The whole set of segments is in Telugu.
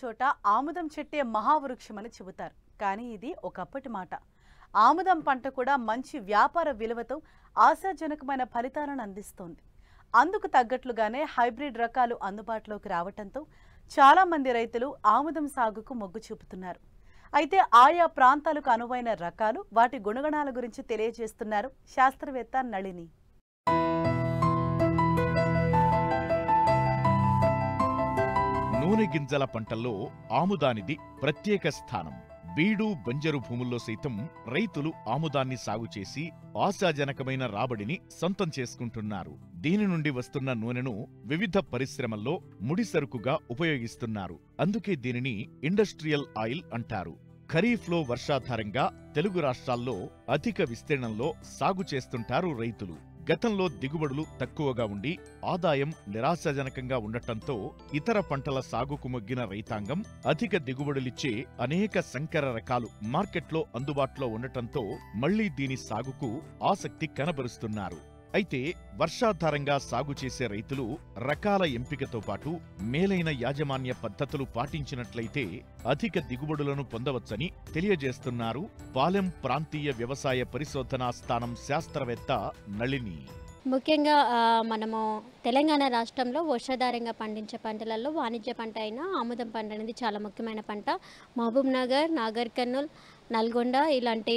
చోట ఆముదం చెట్టే మహావృక్షమని చెబుతారు. కానీ ఇది ఒకప్పటి మాట. ఆముదం పంట కూడా మంచి వ్యాపార విలువతో ఆశాజనకమైన ఫలితాలను అందిస్తోంది. అందుకు తగ్గట్లుగానే హైబ్రిడ్ రకాలు అందుబాటులోకి రావటంతో చాలా మంది రైతులు ఆముదం సాగుకు మొగ్గు చూపుతున్నారు. అయితే ఆయా ప్రాంతాలకు అనువైన రకాలు, వాటి గుణగణాల గురించి తెలియజేస్తున్నారు శాస్త్రవేత్త నళిని. నూనె గింజల పంటల్లో ఆముదానిది ప్రత్యేక స్థానం. బీడు బంజరు భూముల్లో సైతం రైతులు ఆముదాన్ని సాగు చేసి ఆశాజనకమైన రాబడిని సొంతం చేసుకుంటున్నారు. దీని నుండి వస్తున్న నూనెను వివిధ పరిశ్రమల్లో ముడిసరుకుగా ఉపయోగిస్తున్నారు. అందుకే దీనిని ఇండస్ట్రియల్ ఆయిల్ అంటారు. ఖరీఫ్లో వర్షాధారంగా తెలుగు రాష్ట్రాల్లో అధిక విస్తీర్ణంలో సాగు చేస్తుంటారు రైతులు. గతంలో దిగుబడులు తక్కువగా ఉండి ఆదాయం నిరాశాజనకంగా ఉండటంతో ఇతర పంటల సాగుకు మొగ్గిన రైతాంగం అధిక దిగుబడులిచ్చే అనేక సంకర రకాలు మార్కెట్లో అందుబాటులో ఉండటంతో మళ్లీ దీని సాగుకు ఆసక్తి కనబరుస్తున్నారు. అయితే వర్షాధారంగా సాగు చేసే రైతులు రకాల ఎంపికతో పాటు మేలైన యాజమాన్య పద్ధతులు పాటించినట్లయితే అధిక దిగుబడులను పొందవచ్చని తెలియజేస్తున్నారు పాలెం ప్రాంతీయ వ్యవసాయ పరిశోధనా స్థానం శాస్త్రవేత్త నళిని. ముఖ్యంగా మనము తెలంగాణ రాష్ట్రంలో వర్షాధారంగా పండించే పంటలలో వాణిజ్య పంట అయిన ఆముదం పంట అనేది చాలా ముఖ్యమైన పంట. మహబూబ్ నగర్, నాగర్ కర్నూల్, నల్గొండ ఇలాంటి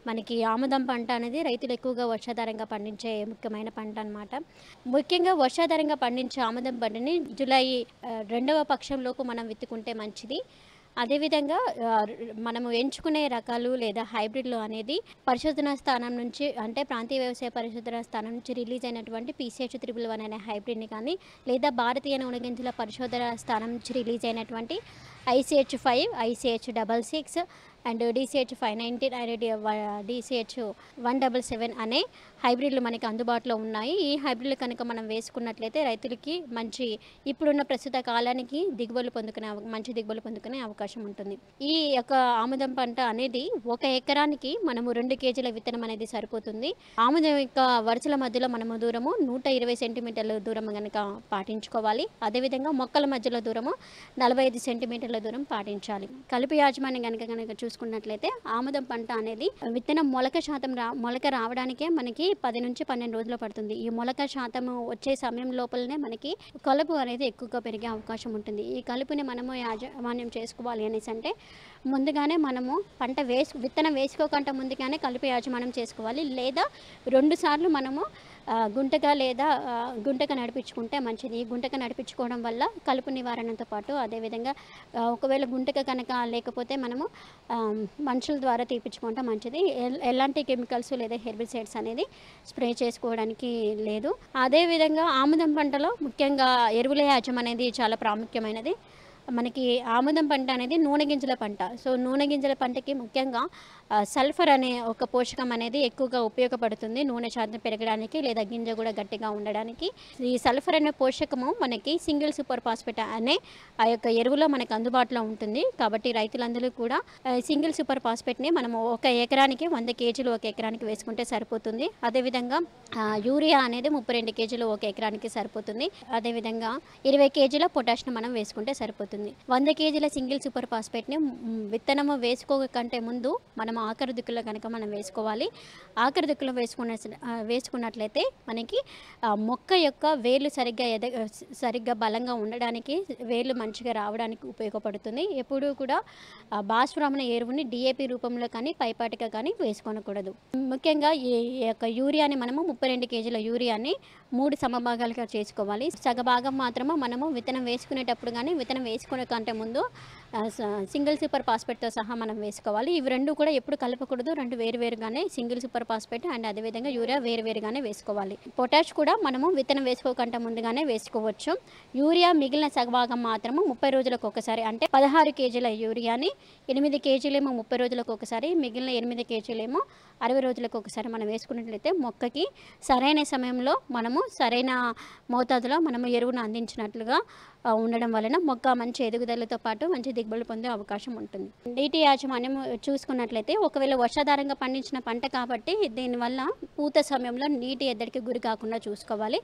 మనకి ఆముదం పంట అనేది రైతులు ఎక్కువగా వర్షాధారంగా పండించే ముఖ్యమైన పంట అన్నమాట. ముఖ్యంగా వర్షాధారంగా పండించే ఆముదం పంటని జూలై 2వ పక్షంలోకి మనం విత్తుకుంటే మంచిది. అదేవిధంగా మనము ఎంచుకునే రకాలు లేదా హైబ్రిడ్లు అనేది పరిశోధనా స్థానం నుంచి, అంటే ప్రాంతీయ వ్యవసాయ పరిశోధనా స్థానం నుంచి రిలీజ్ అయినటువంటి PCH311 అనే హైబ్రిడ్ని కానీ, లేదా భారతీయ నూనె గింజల పరిశోధన స్థానం నుంచి రిలీజ్ అయినటువంటి ICH5, ICH66 and DCH590 and DCH177 అనే హైబ్రిడ్లు మనకి అందుబాటులో ఉన్నాయి. ఈ హైబ్రిడ్లు కనుక మనం వేసుకున్నట్లయితే రైతులకి మంచి, ఇప్పుడున్న ప్రస్తుత కాలానికి మంచి దిగుబడులు పొందుకునే అవకాశం ఉంటుంది. ఈ యొక్క ఆముదం పంట అనేది 1 ఎకరానికి మనము 2 కేజీల విత్తనం అనేది సరిపోతుంది. ఆముదం యొక్క వరుసల మధ్యలో మనము దూరము 120 సెంటీమీటర్ల దూరం కనుక పాటించుకోవాలి. అదేవిధంగా మొక్కల మధ్యలో దూరము 45 సెంటీమీటర్ల దూరం పాటించాలి. కలుపు యాజమాన్యం కనుక చూసుకున్నట్లయితే ఆముదం పంట అనేది విత్తనం మొలక రావడానికే మనకి 10 నుంచి 12 రోజులు పడుతుంది. ఈ మొలక శాతం వచ్చే సమయం లోపలనే మనకి కలుపు అనేది ఎక్కువగా పెరిగే అవకాశం ఉంటుంది. ఈ కలుపుని మనము యాజమాన్యం చేసుకోవాలి అనేసి అంటే ముందుగానే మనము విత్తనం వేసుకోకుండా ముందుగానే కలుపు యాజమాన్యం చేసుకోవాలి. లేదా 2 సార్లు మనము గుంటక నడిపించుకుంటే మంచిది. ఈ గుంటక నడిపించుకోవడం వల్ల కలుపు నివారణతో పాటు, అదేవిధంగా ఒకవేళ గుంటక కనుక లేకపోతే మనము మనుషుల ద్వారా తీపించుకుంటే మంచిది. ఎలాంటి కెమికల్స్ లేదా హెర్బిసైడ్స్ అనేది స్ప్రే చేసుకోవడానికి లేదు. అదేవిధంగా ఆముదం పంటలో ముఖ్యంగా ఎరువుల యాజం అనేది చాలా ప్రాముఖ్యమైనది. మనకి ఆముదం పంట అనేది నూనె గింజల పంట. సో నూనె గింజల పంటకి ముఖ్యంగా సల్ఫర్ అనే ఒక పోషకం అనేది ఎక్కువగా ఉపయోగపడుతుంది నూనె శాతం పెరగడానికి, లేదా గింజ కూడా గట్టిగా ఉండడానికి. ఈ సల్ఫర్ అనే పోషకము మనకి సింగిల్ సూపర్ ఫాస్ఫేట్ అనే ఆ యొక్క ఎరువులో మనకు అందుబాటులో ఉంటుంది. కాబట్టి రైతులందరూ కూడా సింగిల్ సూపర్ ఫాస్ఫేట్ని మనము 1 ఎకరానికి 100 కేజీలు 1 ఎకరానికి వేసుకుంటే సరిపోతుంది. అదేవిధంగా యూరియా అనేది 32 కేజీలు 1 ఎకరానికి సరిపోతుంది. అదేవిధంగా 20 కేజీల పొటాషియం మనం వేసుకుంటే సరిపోతుంది. 100 కేజీల సింగిల్ సూపర్ ఫాస్ఫేట్ని విత్తనము వేసుకోకంటే ముందు మనం ఆఖరి దిక్కులో కనుక మనం వేసుకోవాలి. ఆఖరి దిక్కులో వేసుకున్నట్లయితే మనకి మొక్క యొక్క వేళ్ళు సరిగ్గా బలంగా ఉండడానికి, వేళ్ళు మంచిగా రావడానికి ఉపయోగపడుతుంది. ఎప్పుడూ కూడా భాస్వరామణ ఎరువుని DAP రూపంలో కానీ పైపాటిగా కానీ వేసుకోనకూడదు. ముఖ్యంగా ఈ యొక్క యూరియాని మనము 32 కేజీల యూరియాని 3 సమభాగాలుగా చేసుకోవాలి. సగభాగం మాత్రమే మనము విత్తనం వేసుకునేటప్పుడు కానీ విత్తనం వేసుకునే కంటే ముందు సింగిల్ సూపర్ ఫాస్ఫేట్తో సహా మనం వేసుకోవాలి. ఇవి 2 కూడా ఎప్పుడు కలపకూడదు. 2 వేరువేరుగానే సింగిల్ సూపర్ ఫాస్ఫేట్ అండ్ అదేవిధంగా యూరియా వేరువేరుగానే వేసుకోవాలి. పొటాష్ కూడా మనము విత్తనం వేసుకోకుండా ముందుగానే వేసుకోవచ్చు. యూరియా మిగిలిన సగభాగం మాత్రము 30 రోజులకు ఒకసారి, అంటే 16 కేజీల యూరియాని 8 కేజీలేమో 30 రోజులకు ఒకసారి, మిగిలిన 8 కేజీలేమో 60 రోజులకు ఒకసారి మనం వేసుకున్నట్లయితే మొక్కకి సరైన సమయంలో మనము సరైన మోతాదులో మనము ఎరువును అందించినట్లుగా ఉండడం వలన మొక్క మంచి ఎదుగుదలతో పాటు మంచి దిగుబడులు పొందే అవకాశం ఉంటుంది. నీటి యాజమాన్యం చూసుకున్నట్లయితే ఒకవేళ వర్షాధారంగా పండించిన పంట కాబట్టి దీనివల్ల పూత సమయంలో నీటి ఎద్దడికి గురి కాకుండా చూసుకోవాలి.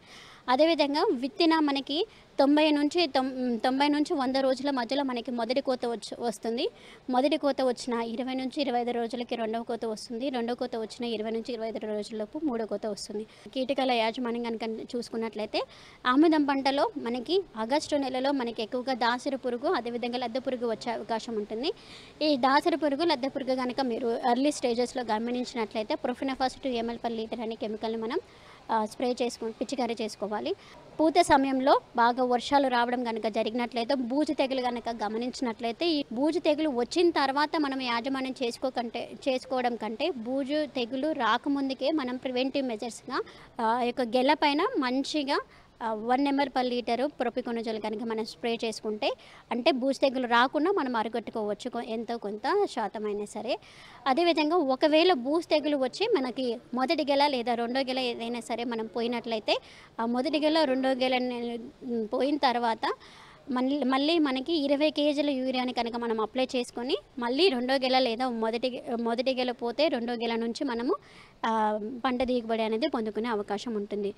అదేవిధంగా విత్తిన మనకి 90 నుంచి 100 రోజుల మధ్యలో మనకి మొదటి కోత వస్తుంది. మొదటి కోత వచ్చిన 20 నుంచి 25 రోజులకి రెండవ కోత వస్తుంది. రెండవ కోత వచ్చిన 20 నుంచి 25 రోజులలోపు మూడో కోత వస్తుంది. కీటకాల యాజమాన్యం కనుక చూసుకున్నట్లయితే ఆముదం పంటలో మనకి ఆగస్టు నెలలో మనకి ఎక్కువగా దాసరి పురుగు, అదేవిధంగా లద్దె పురుగు వచ్చే అవకాశం ఉంటుంది. ఈ దాసరి పురుగు, లద్దె పురుగు కనుక మీరు ఎర్లీ స్టేజెస్లో గమనించినట్లయితే ప్రొఫెనోఫాస్ 2 ml per liter అనే కెమికల్ని మనం పిచికారీ చేసుకోవాలి. పూత సమయంలో బాగా వర్షాలు రావడం కనుక జరిగినట్లయితే బూజు తెగులు కనుక గమనించినట్లయితే ఈ బూజు తెగులు వచ్చిన తర్వాత మనం యాజమాన్యం చేసుకోవడం కంటే బూజు తెగులు రాకముందుకే మనం ప్రివెంటివ్ మెజర్స్గా యొక్క గెల పైన మంచిగా 1 ml per liter ప్రొపికోనజోల్ కనుక మనం స్ప్రే చేసుకుంటే అంటే బూజు తెగులు రాకుండా మనం అరికట్టుకోవచ్చు ఎంతో కొంత శాతమైనా సరే. అదేవిధంగా ఒకవేళ బూజు తెగులు వచ్చి మనకి మొదటి గెల లేదా రెండో గెల ఏదైనా సరే మనం పోయినట్లయితే ఆ మొదటి గెల రెండో గెల పోయిన తర్వాత మళ్ళీ మనకి 20 kg యూరియాని కనుక మనం అప్లై చేసుకొని మళ్ళీ రెండో గెల లేదా మొదటి గెల పోతే రెండో గెల నుంచి మనము పంట దిగుబడి అనేది పొందుకునే అవకాశం ఉంటుంది.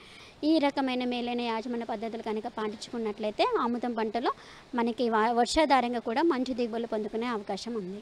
ఈ రకమైన మేలైన యాజమాన్య పద్ధతులు కనుక పాటించుకున్నట్లయితే ఆముదం పంటలో మనకి వర్షాధారంగా కూడా మంచి దిగుబడులు పొందుకునే అవకాశం ఉంది.